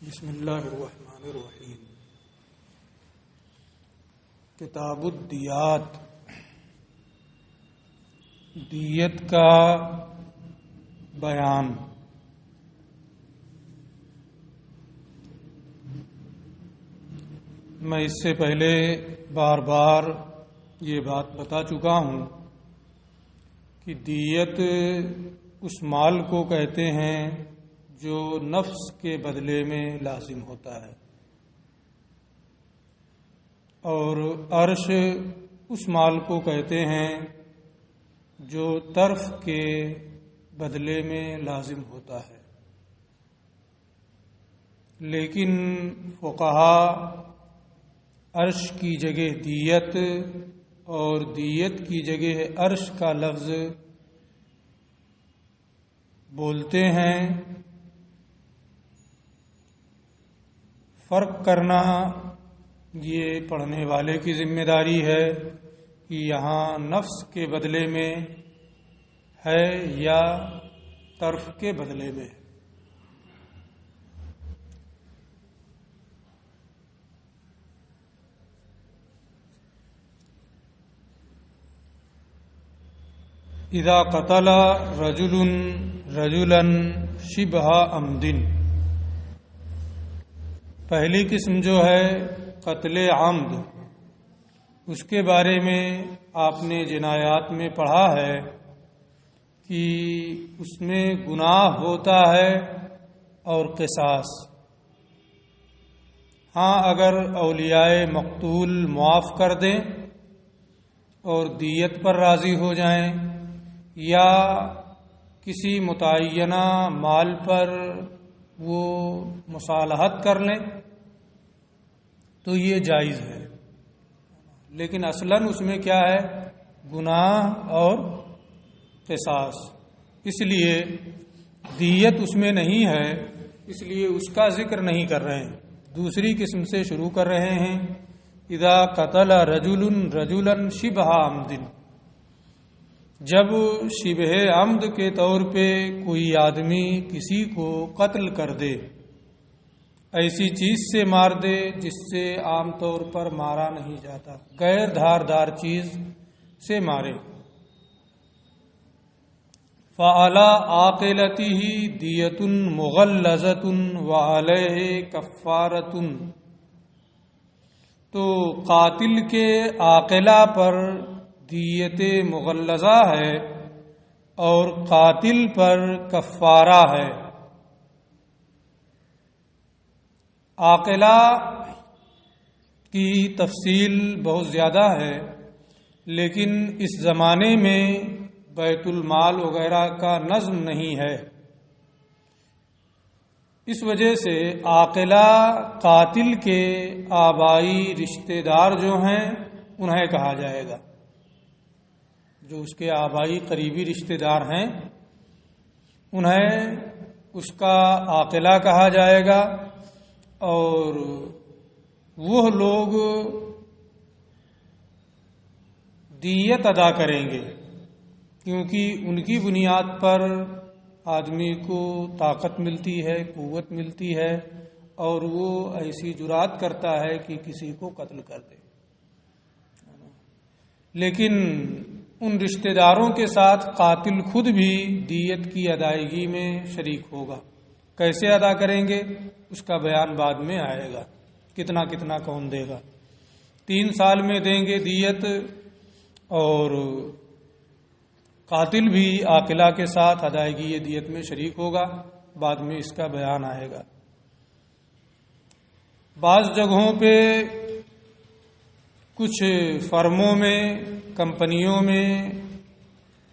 بسم اللہ الرحمن الرحیم۔ کتاب الدیات، دیت کا بیان۔ میں اس سے پہلے بار بار یہ بات بتا چکا ہوں کہ دیت اس مال کو کہتے ہیں جو نفس کے بدلے میں لازم ہوتا ہے، اور عرش اس مال کو کہتے ہیں جو طرف کے بدلے میں لازم ہوتا ہے۔ لیکن فقہا عرش کی جگہ دیت اور دیت کی جگہ عرش کا لفظ بولتے ہیں۔ فرق کرنا یہ پڑھنے والے کی ذمہ داری ہے کہ یہاں نفس کے بدلے میں ہے یا طرف کے بدلے میں۔ اذا قتل رجل رجلا شبہ عمد، پہلی قسم جو ہے قتل عمد، اس کے بارے میں آپ نے جنایات میں پڑھا ہے کہ اس میں گناہ ہوتا ہے اور قصاص۔ ہاں، اگر اولیاء مقتول معاف کر دیں اور دیت پر راضی ہو جائیں یا کسی متعینہ مال پر وہ مصالحت کر لیں تو یہ جائز ہے، لیکن اصلاً اس میں کیا ہے؟ گناہ اور قصاص۔ اس لیے دیت اس میں نہیں ہے، اس لیے اس کا ذکر نہیں کر رہے ہیں۔ دوسری قسم سے شروع کر رہے ہیں۔ اذا قتل رجل رجلا شبہ عمد، جب شبہ عمد کے طور پہ کوئی آدمی کسی کو قتل کر دے، ایسی چیز سے مار دے جس سے عام طور پر مارا نہیں جاتا، غیر دھاردار چیز سے مارے۔ فعلی عاقلتہ دیۃ مغلظۃ وعلیہ کفارۃ، تو قاتل کے عاقلہ پر دیت مغلظہ ہے اور قاتل پر کفارہ ہے۔ عاقلہ کی تفصیل بہت زیادہ ہے، لیکن اس زمانے میں بیت المال وغیرہ کا نظم نہیں ہے، اس وجہ سے عاقلہ قاتل کے آبائی رشتہ دار جو ہیں انہیں کہا جائے گا، جو اس کے آبائی قریبی رشتہ دار ہیں انہیں اس کا عاقلہ کہا جائے گا، اور وہ لوگ دیت ادا کریں گے، کیونکہ ان کی بنیاد پر آدمی کو طاقت ملتی ہے، قوت ملتی ہے، اور وہ ایسی جرات کرتا ہے کہ کسی کو قتل کر دے۔ لیکن ان رشتہ داروں کے ساتھ قاتل خود بھی دیت کی ادائیگی میں شریک ہوگا۔ کیسے ادا کریں گے اس کا بیان بعد میں آئے گا، کتنا کتنا کون دے گا۔ 3 سال میں دیں گے دیت، اور قاتل بھی عاقلہ کے ساتھ ادائیگی دیت میں شریک ہوگا، بعد میں اس کا بیان آئے گا۔ بعض جگہوں پہ کچھ فرموں میں، کمپنیوں میں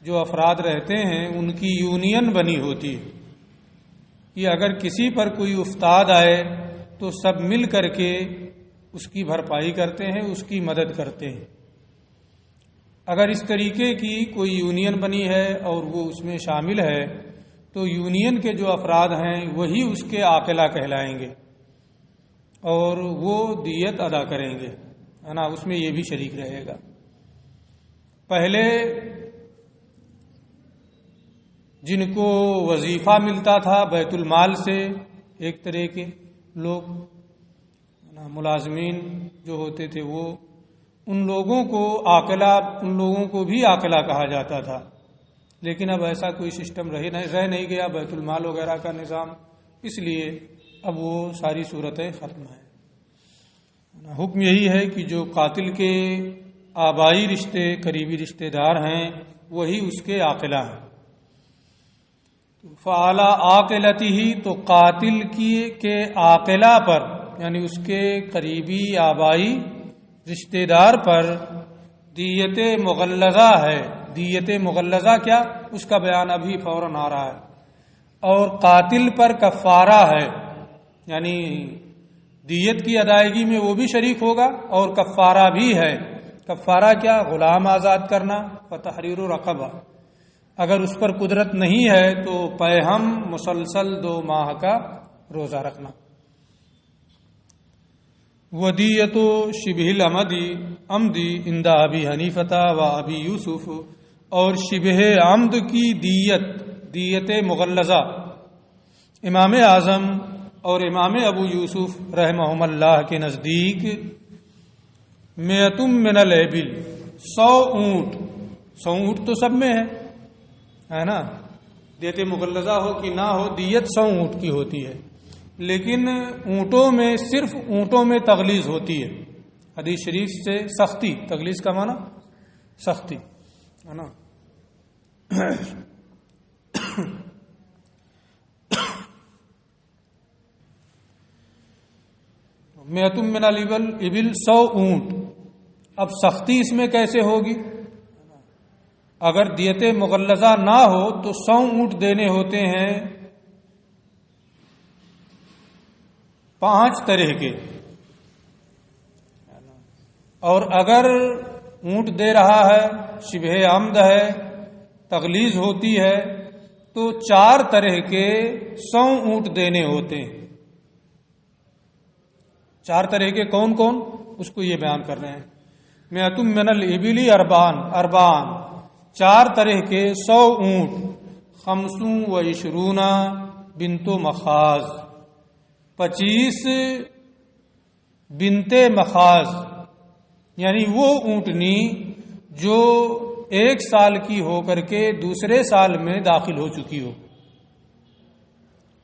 جو افراد رہتے ہیں ان کی یونین بنی ہوتی ہے کہ اگر کسی پر کوئی افتاد آئے تو سب مل کر کے اس کی بھرپائی کرتے ہیں، اس کی مدد کرتے ہیں۔ اگر اس طریقے کی کوئی یونین بنی ہے اور وہ اس میں شامل ہے تو یونین کے جو افراد ہیں وہی اس کے عاقلہ کہلائیں گے اور وہ دیت ادا کریں گے، ہے نا، اس میں یہ بھی شریک رہے گا۔ پہلے جن کو وظیفہ ملتا تھا بیت المال سے ایک طرح کے، لوگ ملازمین جو ہوتے تھے وہ ان لوگوں کو بھی عاقلہ کہا جاتا تھا، لیکن اب ایسا کوئی سسٹم رہ نہیں گیا، بیت المال وغیرہ کا نظام، اس لیے اب وہ ساری صورتیں ختم ہیں۔ حکم یہی ہے کہ جو قاتل کے آبائی رشتے قریبی رشتے دار ہیں وہی اس کے عاقلہ ہیں۔ فعلی عاقلتہ، تو قاتل کے عاقلہ پر یعنی اس کے قریبی آبائی رشتے دار پر دیت مغلظہ ہے۔ دیت مغلظہ کیا، اس کا بیان ابھی فوراً آ رہا ہے۔ اور قاتل پر کفارہ ہے، یعنی دیت کی ادائیگی میں وہ بھی شریک ہوگا اور کفارہ بھی ہے۔ کفارہ کیا، غلام آزاد کرنا، فتحریر رقبہ، اگر اس پر قدرت نہیں ہے تو پیہم مسلسل 2 ماہ کا روزہ رکھنا۔ ودیت شبہ العمدی عند ابی حنیفہ و ابی یوسف، اور شبہ عمد کی دیت مغلظہ امام اعظم اور امام ابو یوسف رحمہم اللہ کے نزدیک 100 من الابل، 100 اونٹ، 100 اونٹ تو سب میں ہے نا، دیت مغلظہ ہو کہ نہ ہو دیت 100 اونٹ کی ہوتی ہے، لیکن اونٹوں میں صرف اونٹوں میں تغلیظ ہوتی ہے، حدیث شریف سے سختی، تغلیظ کا معنی سختی ہے نا۔ 100 من الابل، 100 اونٹ۔ اب سختی اس میں کیسے ہوگی؟ اگر دیت مغلظہ نہ ہو تو 100 اونٹ دینے ہوتے ہیں 5 طرح کے، اور اگر اونٹ دے رہا ہے شبہ عمد ہے، تغلیظ ہوتی ہے، تو 4 طرح کے 100 اونٹ دینے ہوتے ہیں۔ 4 طرح کے کون کون، اس کو یہ بیان کر رہے ہیں۔ 100 من الابل اربعان، 4 طرح کے 100 اونٹ، 25 بنت مخاض، 25 بنت مخاض، یعنی وہ اونٹنی جو 1 سال کی ہو کر کے دوسرے سال میں داخل ہو چکی ہو،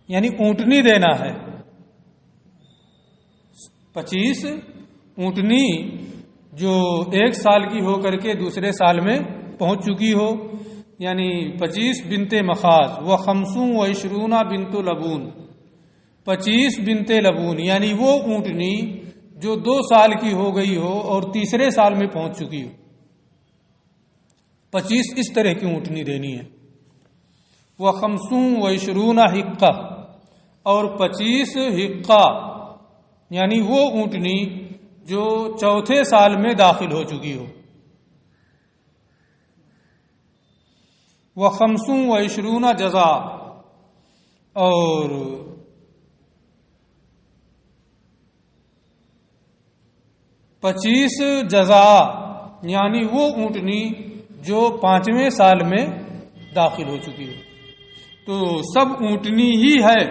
یعنی اونٹنی دینا ہے 25 اونٹنی جو 1 سال کی ہو کر کے دوسرے سال میں پہنچ چکی ہو، یعنی 25 بنت مخاض، و 25 بنت لبون، 25 بنت لبون، یعنی وہ اونٹنی جو 2 سال کی ہو گئی ہو اور تیسرے سال میں پہنچ چکی ہو، 25 اس طرح کی اونٹنی دینی ہے۔ وہ 25 حقہ، اور 25 حقہ، یعنی وہ اونٹنی جو 4تھے سال میں داخل ہو چکی ہو۔ وہ 25 جزا، اور 25 جزا، یعنی وہ اونٹنی جو 5ویں سال میں داخل ہو چکی ہو۔ تو سب اونٹنی ہی ہے،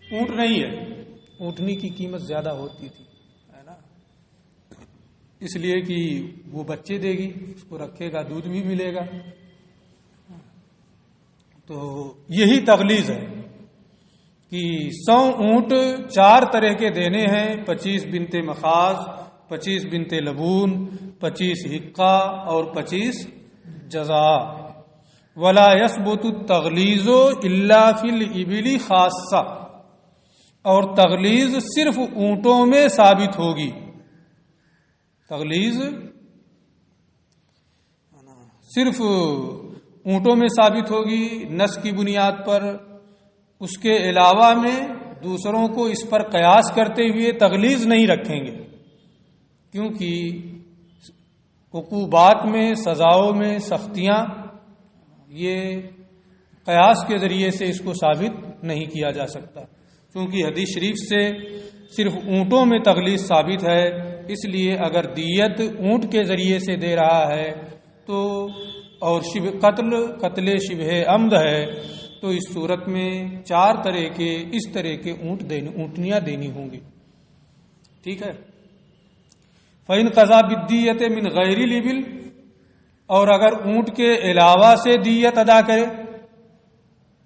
اونٹ نہیں ہے، اونٹنی کی قیمت زیادہ ہوتی تھی، ہے نا، اس لیے کہ وہ بچے دے گی، اس کو رکھے گا، دودھ بھی ملے گا۔ تو یہی تغلیظ ہے کہ 100 اونٹ 4 طرح کے دینے ہیں، 25 بنت مخاض، 25 بنت لبون، 25 حقہ، اور 25 جزا۔ ولا يثبت التغلیظ الا فی الابل خاصہ، اور تغلیظ صرف اونٹوں میں ثابت ہوگی، تغلیظ صرف اونٹوں میں ثابت ہوگی نص کی بنیاد پر، اس کے علاوہ میں دوسروں کو اس پر قیاس کرتے ہوئے تغلیظ نہیں رکھیں گے، کیونکہ عقوبات میں، سزاؤں میں سختیاں، یہ قیاس کے ذریعے سے اس کو ثابت نہیں کیا جا سکتا، کیونکہ حدیث شریف سے صرف اونٹوں میں تغلیظ ثابت ہے، اس لیے اگر دیت اونٹ کے ذریعے سے دے رہا ہے تو، اور قتل شبہ عمد ہے تو اس صورت میں 4 طرح کے اس طرح کے اونٹنیاں دینی ہوں گی. ٹھیک ہے. فَإِنْ قَضَى بِالدِّيَّةِ مِنْ غَيْرِ الْإِبِلِ، اور اگر اونٹ کے علاوہ سے دیت ادا کرے.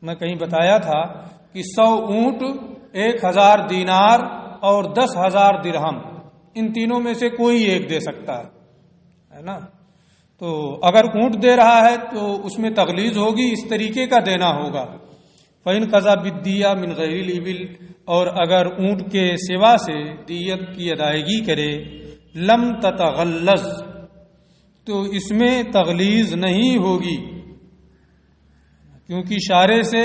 میں کہیں بتایا تھا کہ 100 اونٹ 1000 دینار اور 10,000 درہم، ان تینوں میں سے کوئی ایک دے سکتا ہے نا. تو اگر اونٹ دے رہا ہے تو اس میں تغلیظ ہوگی، اس طریقے کا دینا ہوگا. فَإِنْ قَضَى بِالدِّيَّةِ مِنْ غَيْرِ الْإِبِلِ، اور اگر اونٹ کے سوا سے دیت کی ادائیگی کرے، لم تتغلظ، تو اس میں تغلیظ نہیں ہوگی، کیونکہ شارع سے،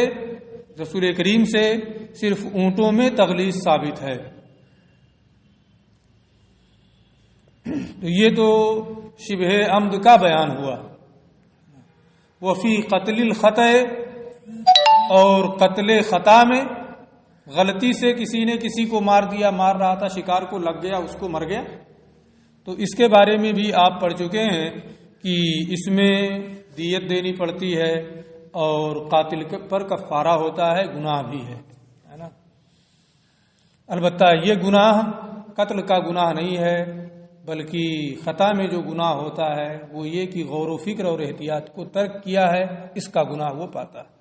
رسول کریم سے صرف اونٹوں میں تغلیظ ثابت ہے. تو یہ تو شبہ عمد کا بیان ہوا. وفی قتل الخطأ، اور قتل خطا میں غلطی سے کسی نے کسی کو مار دیا، مار رہا تھا، شکار کو لگ گیا، اس کو مر گیا، تو اس کے بارے میں بھی آپ پڑھ چکے ہیں کہ اس میں دیت دینی پڑتی ہے اور قاتل پر کفارہ ہوتا ہے، گناہ بھی ہے نا. البتہ یہ گناہ قتل کا گناہ نہیں ہے، بلکہ خطا میں جو گناہ ہوتا ہے وہ یہ کہ غور و فکر اور احتیاط کو ترک کیا ہے، اس کا گناہ وہ پاتا ہے.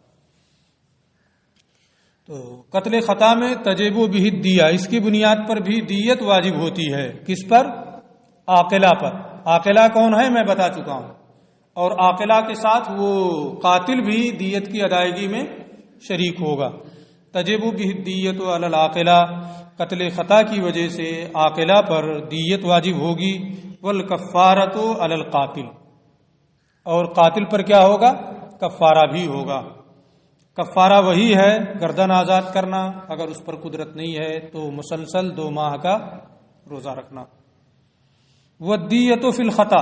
تو قتل خطا میں تجب و بہ دیا، اس کی بنیاد پر بھی دیت واجب ہوتی ہے. کس پر؟ عاقلہ پر. عاقلہ کون ہے میں بتا چکا ہوں، اور عاقلہ کے ساتھ وہ قاتل بھی دیت کی ادائیگی میں شریک ہوگا. تجب بہ دیت علی العاقلہ، قتل خطا کی وجہ سے عاقلہ پر دیت واجب ہوگی. والکفارۃ علی القاتل، اور قاتل پر کیا ہوگا؟ کفارہ بھی ہوگا. کفارہ وہی ہے گردن آزاد کرنا، اگر اس پر قدرت نہیں ہے تو مسلسل 2 ماہ کا روزہ رکھنا. والدیۃ فی الخطا،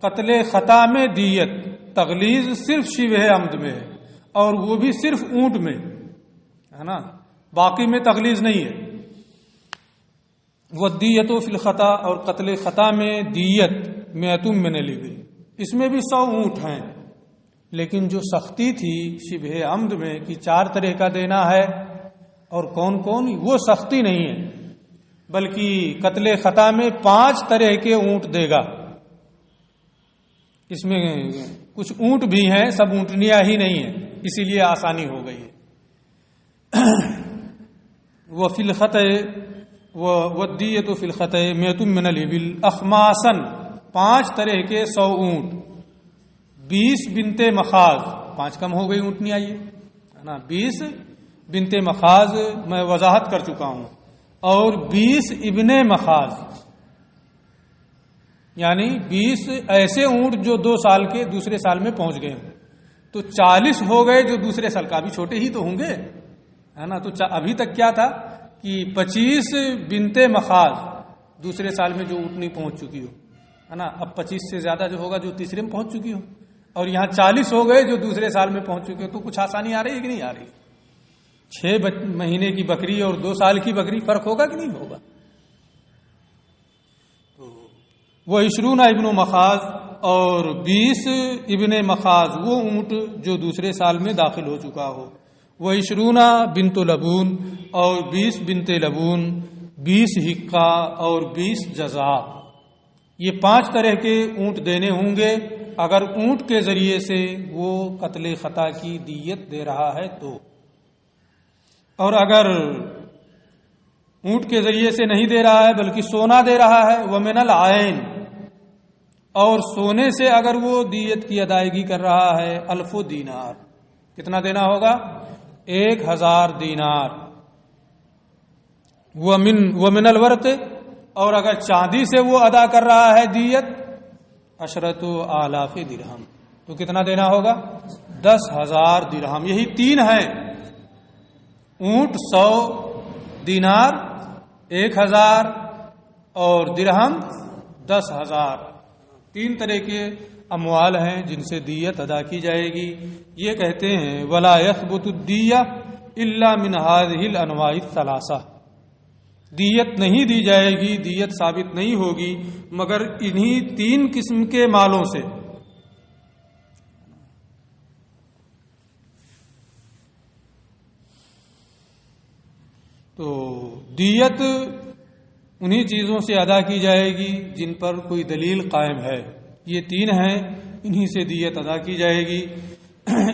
قتل خطا میں دیت، تغلیظ صرف شبہ عمد میں ہے، اور وہ بھی صرف اونٹ میں ہے نا، باقی میں تغلیظ نہیں ہے. والدیۃ فی الخطا، اور قتل خطا میں دیت 100 من الابل، اس میں بھی 100 اونٹ ہیں، لیکن جو سختی تھی شبہ عمد میں کہ 4 طرح کا دینا ہے، اور کون کون، وہ سختی نہیں ہے، بلکہ قتل خطا میں 5 طرح کے اونٹ دے گا. اس میں کچھ اونٹ بھی ہیں، سب اونٹنیاں ہی نہیں ہیں، اسی لیے آسانی ہو گئی ہے. وہ فی الخطأ والدیۃ فی الخطأ 100 من الابل اخماسا، 5 طرح کے 100 اونٹ. 20 بنت مخاض، 5 کم ہو گئی اونٹنیاں یہ ہے نا. 20 بنت مخاض میں وضاحت کر چکا ہوں، اور 20 ابن مخاض، یعنی 20 ایسے اونٹ جو 2 سال کے دوسرے سال میں پہنچ گئے ہوں. تو 40 ہو گئے جو دوسرے سال کا، ابھی چھوٹے ہی تو ہوں گے ہے نا. تو ابھی تک کیا تھا کہ 25 بنت مخاض دوسرے سال میں جو اونٹنی پہنچ چکی ہو ہے نا. اب 25 سے زیادہ جو ہوگا جو تیسرے میں پہنچ چکی ہو، اور یہاں 40 ہو گئے جو دوسرے سال میں پہنچ چکے ہو. تو کچھ آسانی آ رہی ہے کہ نہیں آ رہی؟ 6 مہینے کی بکری اور 2 سال کی بکری، فرق ہوگا کہ نہیں ہوگا؟ وہ 20 ابن مخاض اور 20 ابن مخاض، وہ اونٹ جو دوسرے سال میں داخل ہو چکا ہو. وہ 20 بنت لبون اور 20 بنت لبون، 20 حقہ اور 20 جزا. یہ 5 طرح کے اونٹ دینے ہوں گے اگر اونٹ کے ذریعے سے وہ قتل خطا کی دیت دے رہا ہے تو. اور اگر اونٹ کے ذریعے سے نہیں دے رہا ہے بلکہ سونا دے رہا ہے، ومن العین، اور سونے سے اگر وہ دیت کی ادائیگی کر رہا ہے 1000 دینار. کتنا دینا ہوگا؟ 1000 دینار. ومن الورق، اور اگر چاندی سے وہ ادا کر رہا ہے دیت 10,000 درہم، تو کتنا دینا ہوگا؟ 10,000 درہم. یہی 3 ہیں، اونٹ 100، دینار 1000 اور درہم 10,000. 3 طرح کے اموال ہیں جن سے دیت ادا کی جائے گی. یہ کہتے ہیں ولا یثبت الدیہ الا من هذه الانواع الثلاثه، دیت نہیں دی جائے گی، دیت ثابت نہیں ہوگی مگر انہی 3 قسم کے مالوں سے. تو دیت انہی چیزوں سے ادا کی جائے گی جن پر کوئی دلیل قائم ہے. یہ 3 ہیں، انہی سے دیت ادا کی جائے گی.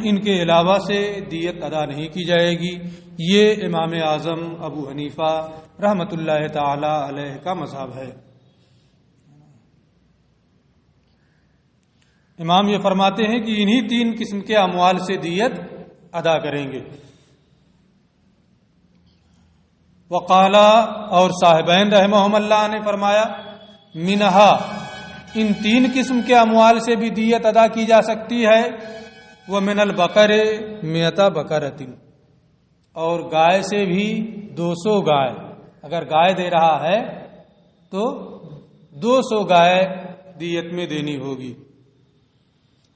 ان کے علاوہ سے دیت ادا نہیں کی جائے گی. یہ امام اعظم ابو حنیفہ رحمۃ اللہ تعالی علیہ کا مذہب ہے. امام یہ فرماتے ہیں کہ انہی 3 قسم کے اموال سے دیت ادا کریں گے. وقالا، اور صاحبین رحمہم اللہ نے فرمایا، منہا، ان 3 قسم کے اموال سے بھی دیت ادا کی جا سکتی ہے. وہ من البقر 100 بقرۃ، اور گائے سے بھی 200 گائے. اگر گائے دے رہا ہے تو 200 گائے دیت میں دینی ہوگی.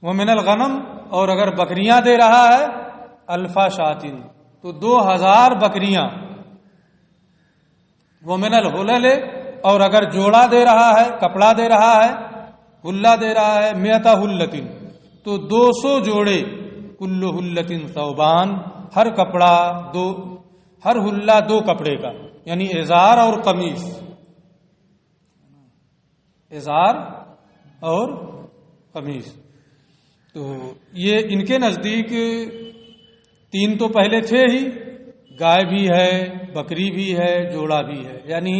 وہ من الغنم، اور اگر بکریاں دے رہا ہے الفا شاتن، تو 2000 بکریاں. وہ من الحلل، اور اگر جوڑا دے رہا ہے، کپڑا دے رہا ہے، حلہ دے رہا ہے 100 حلتن، تو 200 جوڑے. کل حلتن ثوبان، ہر کپڑا ہر حلہ 2 کپڑے کا، یعنی ازار اور قمیص. ازار اور قمیص. تو یہ ان کے نزدیک 3 تو پہلے تھے ہی، گائے بھی ہے، بکری بھی ہے، جوڑا بھی ہے. یعنی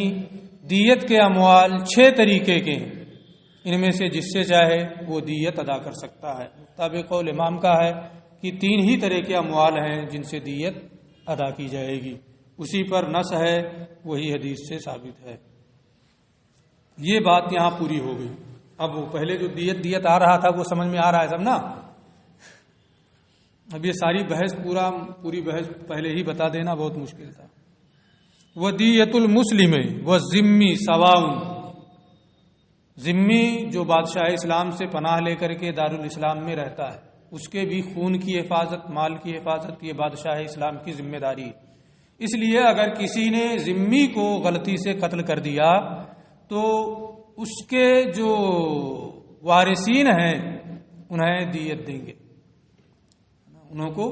دیت کے اموال 6 طریقے کے ہیں. ان میں سے جس سے چاہے وہ دیت ادا کر سکتا ہے. مطابق قول امام کا ہے کہ 3 ہی طرح کے اموال ہیں جن سے دیت ادا کی جائے گی. اسی پر نص ہے، وہی حدیث سے ثابت ہے. یہ بات یہاں پوری ہو گئی. اب وہ پہلے جو دیت آ رہا تھا وہ سمجھ میں آ رہا ہے سب نا. اب یہ ساری پوری بحث پہلے ہی بتا دینا بہت مشکل تھا. ودیت المسلم والذمی سواء، ذمی جو بادشاہ اسلام سے پناہ لے کر کے دارالاسلام میں رہتا ہے، اس کے بھی خون کی حفاظت، مال کی حفاظت، یہ بادشاہ اسلام کی ذمہ داری ہے. اس لیے اگر کسی نے ذمی کو غلطی سے قتل کر دیا تو اس کے جو وارثین ہیں انہیں دیت دیں گے. انہوں کو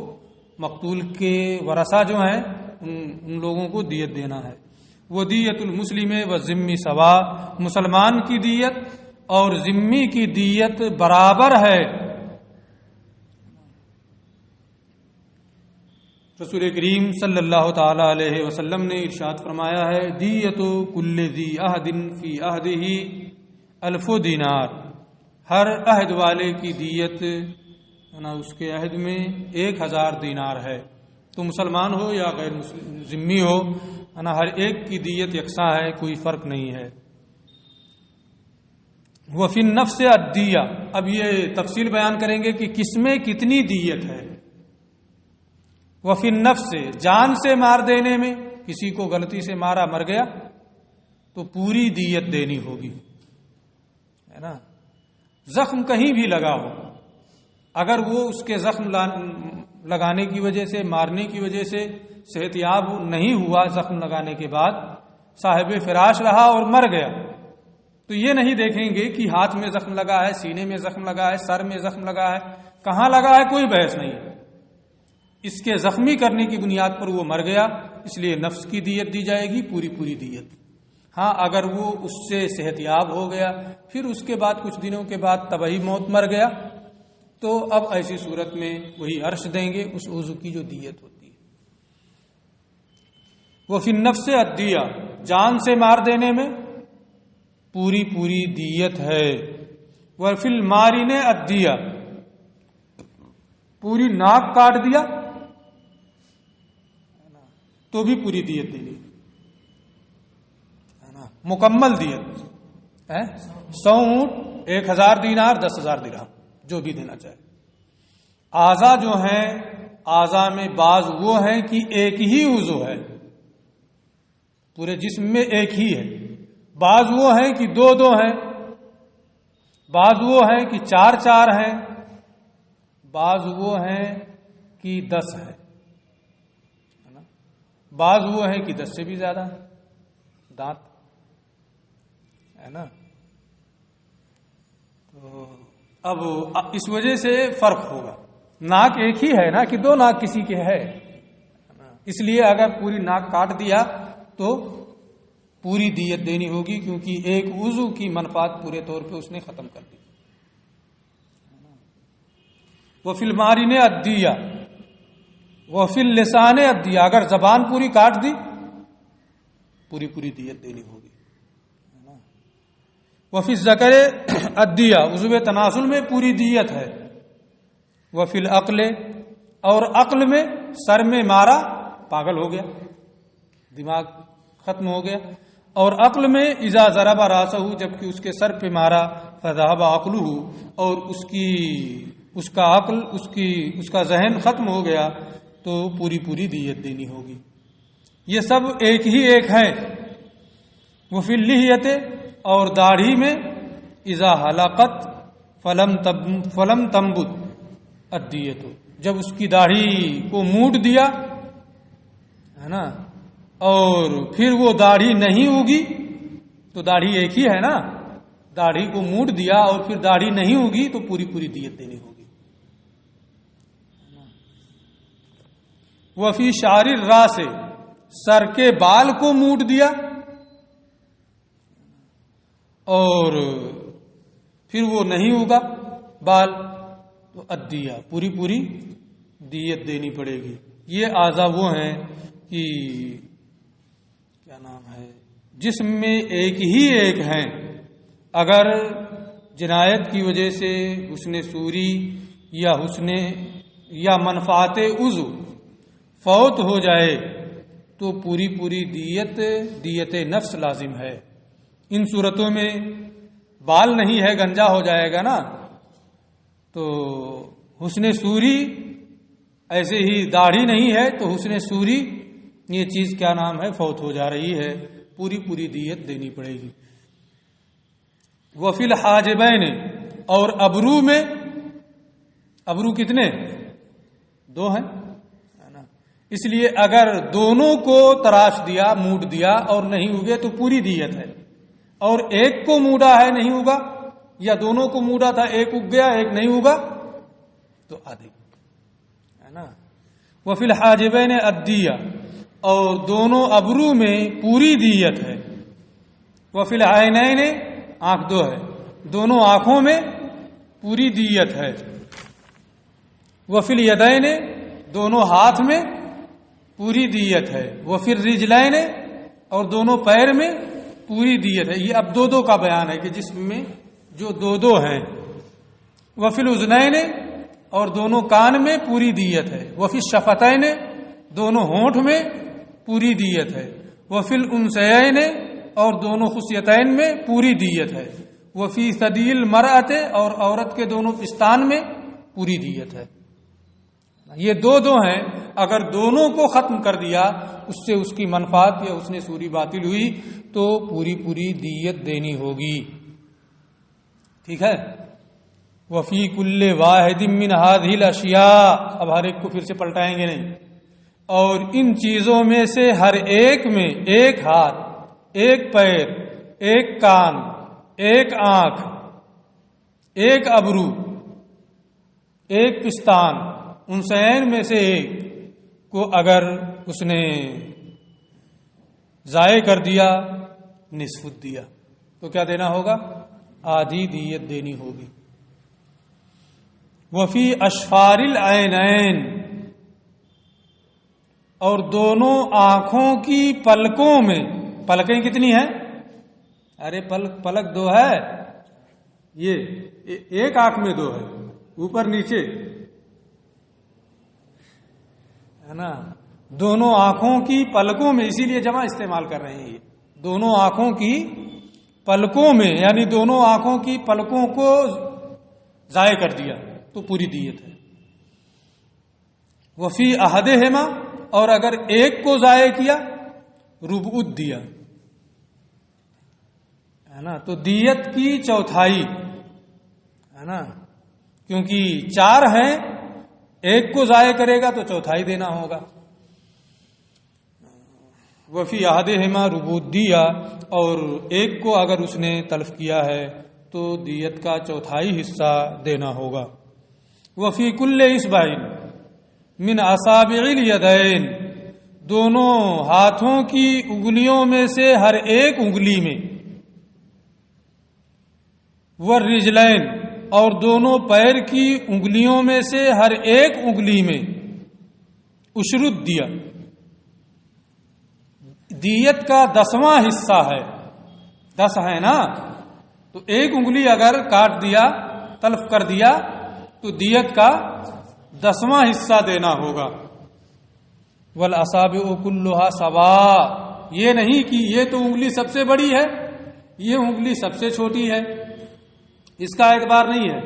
مقتول کے ورثہ جو ہیں ان لوگوں کو دیت دینا ہے. وہ دیت المسلم و ذمی سوا، مسلمان کی دیت اور ذمی کی دیت برابر ہے. رسول کریم صلی اللہ تعالی علیہ وسلم نے ارشاد فرمایا ہے، دیت کل ذی عہد فی عہدہ 1000 دینار، ہر عہد والے کی دیت اس کے عہد میں 1000 دینار ہے. تو مسلمان ہو یا غیر ذمی ہو، ہر ایک کی دیت یکساں ہے، کوئی فرق نہیں ہے. وفی النفس الدیہ، اب یہ تفصیل بیان کریں گے کہ کس میں کتنی دیت ہے. وفی النفس، جان سے مار دینے میں، کسی کو غلطی سے مارا مر گیا تو پوری دیت دینی ہوگی، ہے نا. زخم کہیں بھی لگا ہو، اگر وہ اس کے زخم لگانے کی وجہ سے، مارنے کی وجہ سے صحت یاب نہیں ہوا، زخم لگانے کے بعد صاحب فراش رہا اور مر گیا، تو یہ نہیں دیکھیں گے کہ ہاتھ میں زخم لگا ہے، سینے میں زخم لگا ہے، سر میں زخم لگا ہے، کہاں لگا ہے کوئی بحث نہیں ہے. اس کے زخمی کرنے کی بنیاد پر وہ مر گیا، اس لیے نفس کی دیت دی جائے گی، پوری دیت. ہاں اگر وہ اس سے صحت یاب ہو گیا، پھر اس کے بعد کچھ دنوں کے بعد طبعی موت مر گیا، تو اب ایسی صورت میں وہی عرش دیں گے اس عضو کی جو دیت ہوتی ہے. وہ فی النفس الدیہ، جان سے مار دینے میں پوری دیت ہے. وہ فی المارن الدیہ، پوری ناک کاٹ دیا تو بھی پوری دیت دینی ہے نا، مکمل دیت ہے. 100 اونٹ 1000 دینار 10,000 درہم، جو بھی دینا چاہے. اعضا جو ہیں، اعضا میں بعض وہ ہیں کہ ایک ہی عضو ہے، پورے جسم میں ایک ہی ہے، بعض وہ ہیں کہ 2 ہیں، بعض وہ ہیں کہ 4 ہیں، بعض وہ ہیں کہ 10 ہیں، بعض وہ ہیں کہ 10 سے بھی زیادہ ہیں دانت، ہے نا. تو اب اس وجہ سے فرق ہوگا. ناک ایک ہی ہے نا، کہ 2 ناک کسی کے ہے، اس لیے اگر پوری ناک کاٹ دیا تو پوری دیت دینی ہوگی، کیونکہ ایک عضو کی منفعت پورے طور پہ اس نے ختم کر دی۔ وفی المارن الدیہ وفی اللسان الدیہ، اگر زبان پوری کاٹ دی پوری دیت دینی ہوگی۔ وفی الذکر الدیہ، عضو تناسل میں پوری دیت ہے۔ وفی العقل، اور عقل میں سر میں مارا، پاگل ہو گیا، دماغ ختم ہو گیا، اور عقل میں اذا ضرب راسہ، جبکہ اس کے سر پہ مارا، فذهب عقلہ، اور اس کا عقل، اس کا ذہن ختم ہو گیا، تو پوری دیت دینی ہوگی۔ یہ سب ایک ہی ایک ہیں۔ وفی اللحیۃ، اور داڑھی میں اذا حلقت فلم تنبت الدیۃ، جب اس کی داڑھی کو موٹ دیا ہے نا، اور پھر وہ داڑھی نہیں ہوگی، تو داڑھی ایک ہی ہے نا، داڑھی کو موٹ دیا اور پھر داڑھی نہیں ہوگی تو پوری دیت دینی ہوگی۔ وفی شعر الراس، سر کے بال کو موٹ دیا اور پھر وہ نہیں ہوگا بال، تو الدیہ، پوری دیت دینی پڑے گی۔ یہ اعضاء وہ ہیں کہ کیا نام ہے، جسم میں ایک ہی ایک ہیں، اگر جنایت کی وجہ سے حسن صوری یا منفعت عضو فوت ہو جائے تو پوری دیت نفس لازم ہے۔ ان صورتوں میں بال نہیں ہے، گنجا ہو جائے گا نا، تو حسن صوری، ایسے ہی داڑھی نہیں ہے تو حسن صوری یہ چیز کیا نام ہے، فوت ہو جا رہی ہے، پوری دیت دینی پڑے گی۔ وفی الحاجبین، اور ابرو میں، ابرو کتنے؟ 2 ہیں، اس لیے اگر دونوں کو تراش دیا، موٹ دیا اور نہیں ہوگے تو پوری دیت ہے، اور ایک کو موڑا ہے نہیں ہوگا، یا دونوں کو موڑا تھا، ایک اگ گیا ایک نہیں ہوگا، تو آدھی ہے نا۔ وفی الحاجبین الدیہ، اور دونوں ابرو میں پوری دیت ہے۔ وفی العینین، آنکھ 2 ہے، دونوں آنکھوں میں پوری دیت ہے۔ وفی الیدین، دونوں ہاتھ میں پوری دیت ہے۔ وفی الرجلین، اور دونوں پیر میں پوری دیت ہے۔ یہ اب 2 کا بیان ہے کہ جسم میں جو 2 ہیں۔ وفی الاذنین، اور دونوں کان میں پوری دیت ہے۔ وفی الشفتین، دونوں ہونٹ میں پوری دیت ہے۔ وفی الانثیین، اور دونوں خصیتین میں پوری دیت ہے۔ وفی ثدی المرأۃ، اور عورت کے دونوں پستان میں پوری دیت ہے۔ یہ 2 ہیں، اگر دونوں کو ختم کر دیا، اس سے اس کی منفعت یا اس نے سوری باطل ہوئی تو پوری دیت دینی ہوگی۔ ٹھیک ہے۔ وفی کل واحد من هذه الاشیاء، اب ہر ایک کو پھر سے پلٹائیں گے نہیں، اور ان چیزوں میں سے ہر ایک میں، ایک ہاتھ، ایک پیر، ایک کان، ایک آنکھ، ایک ابرو، ایک پستان، انثیین میں سے ایک کو اگر اس نے ضائع کر دیا، نصف دیا، تو کیا دینا ہوگا؟ آدھی دیت دینی ہوگی۔ وفی اشفار العینین، اور دونوں آنکھوں کی پلکوں میں، پلکیں کتنی ہیں؟ ارے پلک 2 ہے، یہ ایک آنکھ میں 2 ہے، اوپر نیچے ہے نا۔ دونوں آنکھوں کی پلکوں میں، اسی لیے جمع استعمال کر رہے ہیں، یہ دونوں آنکھوں کی پلکوں میں، یعنی دونوں آنکھوں کی پلکوں کو ضائع کر دیا تو پوری دیت ہے۔ وفی احدہما، اور اگر ایک کو ضائع کیا، ربع دیا ہے نا، تو دیت کی چوتھائی ہے نا، کیونکہ 4 ہیں، ایک کو ضائع کرے گا تو چوتھائی دینا ہوگا۔ وفی احدہما ربع دیا، اور ایک کو اگر اس نے تلف کیا ہے تو دیت کا چوتھائی حصہ دینا ہوگا۔ وفی کل اصبع من اصابع الیدین، دونوں ہاتھوں کی انگلیوں میں سے ہر ایک انگلی میں، والرجلین اور دونوں پیر کی انگلیوں میں سے ہر ایک انگلی میں، اشرد دیا، دیت کا 10واں حصہ ہے، 10 ہے نا، تو ایک انگلی اگر کاٹ دیا، تلف کر دیا تو دیت کا 10واں حصہ دینا ہوگا۔ والاصابع کلھا سواء، یہ نہیں کہ یہ تو انگلی سب سے بڑی ہے، یہ انگلی سب سے چھوٹی ہے، اس کا اعتبار نہیں ہے،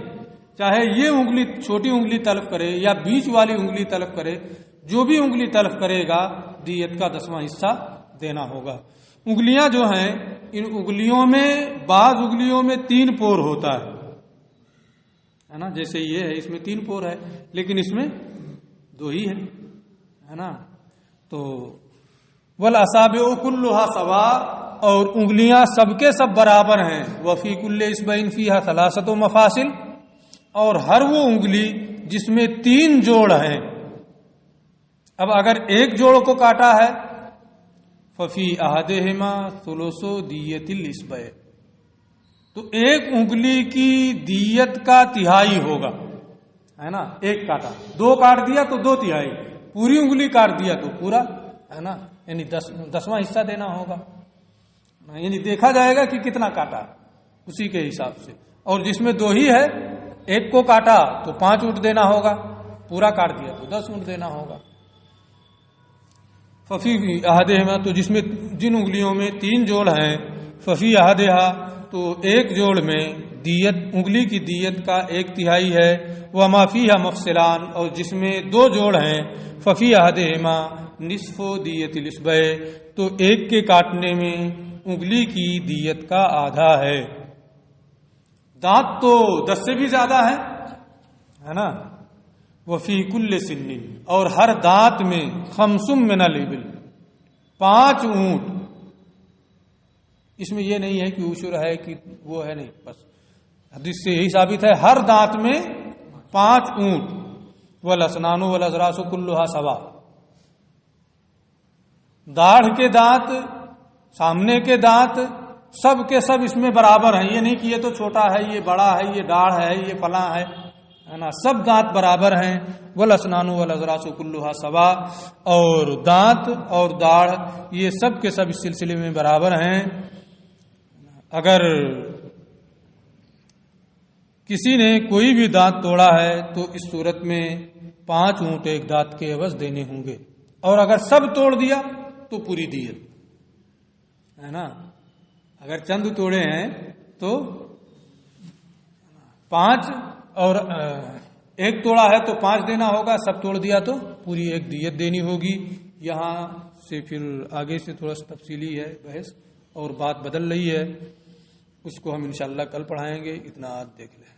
چاہے یہ انگلی چھوٹی انگلی تلف کرے یا بیچ والی انگلی تلف کرے، جو بھی انگلی تلف کرے گا دیت کا 10واں حصہ دینا ہوگا۔ انگلیاں جو ہیں، ان انگلیوں میں بعض انگلیوں میں 3 پور ہوتا ہے نا، جیسے یہ ہے اس میں 3 پور ہے، لیکن اس میں 2 ہی ہے نا۔ تو والاصابع کلھا سواء، اور انگلیاں سب کے سب برابر ہیں، وفی کل اصبع فیھا 3 مفاصل، اور ہر وہ انگلی جس میں 3 جوڑ ہیں۔ اب اگر ایک جوڑ کو کاٹا ہے ففی احدہما ثلث دیت الاصبع، تو ایک انگلی کی دیت کا تہائی ہوگا، ہے نا، ایک کاٹا، 2 کاٹ دیا تو 2 تہائی، پوری انگلی کاٹ دیا تو پورا، ہے نا، یعنی 10واں حصہ دینا ہوگا، یعنی دیکھا جائے گا کہ کتنا کاٹا اسی کے حساب سے، اور جس میں 2 ہی ہے، ایک کو کاٹا تو 5 اونٹ دینا ہوگا، پورا کاٹ دیا تو 10 اونٹ دینا ہوگا۔ ففی احدہما، تو جس میں جن انگلیوں میں 3 جوڑ ہیں، ففی احدہا، تو ایک جوڑ میں دیت، انگلی کی دیت کا 1/3 ہے، وما فیھا مفصلان، اور جس میں 2 جوڑ ہیں، ففی احدہما نصف دیت الاصبع، تو ایک کے کاٹنے میں انگلی کی دیت کا آدھا ہے۔ دانت تو 10 سے بھی زیادہ ہے نا۔ وفی کل سن، اور ہر دانت میں 5 من الابل، 5 اونٹ، اس میں یہ نہیں ہے کہ عشر ہے کہ وہ ہے، نہیں، بس حدیث سے یہی ثابت ہے، ہر دانت میں 5 اونٹ۔ والاسنان والاضراس کلھا سواء، داڑھ کے دانت، سامنے کے دانت، سب کے سب اس میں برابر ہیں، یہ نہیں کہ یہ تو چھوٹا ہے، یہ بڑا ہے، یہ داڑھ ہے، یہ فلاں ہے نا، سب دانت برابر ہیں۔ والاسنان والاضراس کلھا سواء، اور دانت اور داڑھ یہ سب کے سب اس سلسلے میں برابر ہیں۔ اگر کسی نے کوئی بھی دانت توڑا ہے تو اس صورت میں 5 اونٹ ایک دانت کے عوض دینے ہوں گے، اور اگر سب توڑ دیا تو پوری دیت، ہے نا۔ اگر چند توڑے ہیں تو 5، اور ایک توڑا ہے تو 5 دینا ہوگا، سب توڑ دیا تو پوری 1 دیت دینی ہوگی۔ یہاں سے پھر آگے سے تھوڑا سا تفصیلی ہے بحث، اور بات بدل رہی ہے، اس کو ہم انشاءاللہ کل پڑھائیں گے، اتنا آج دیکھ لیں۔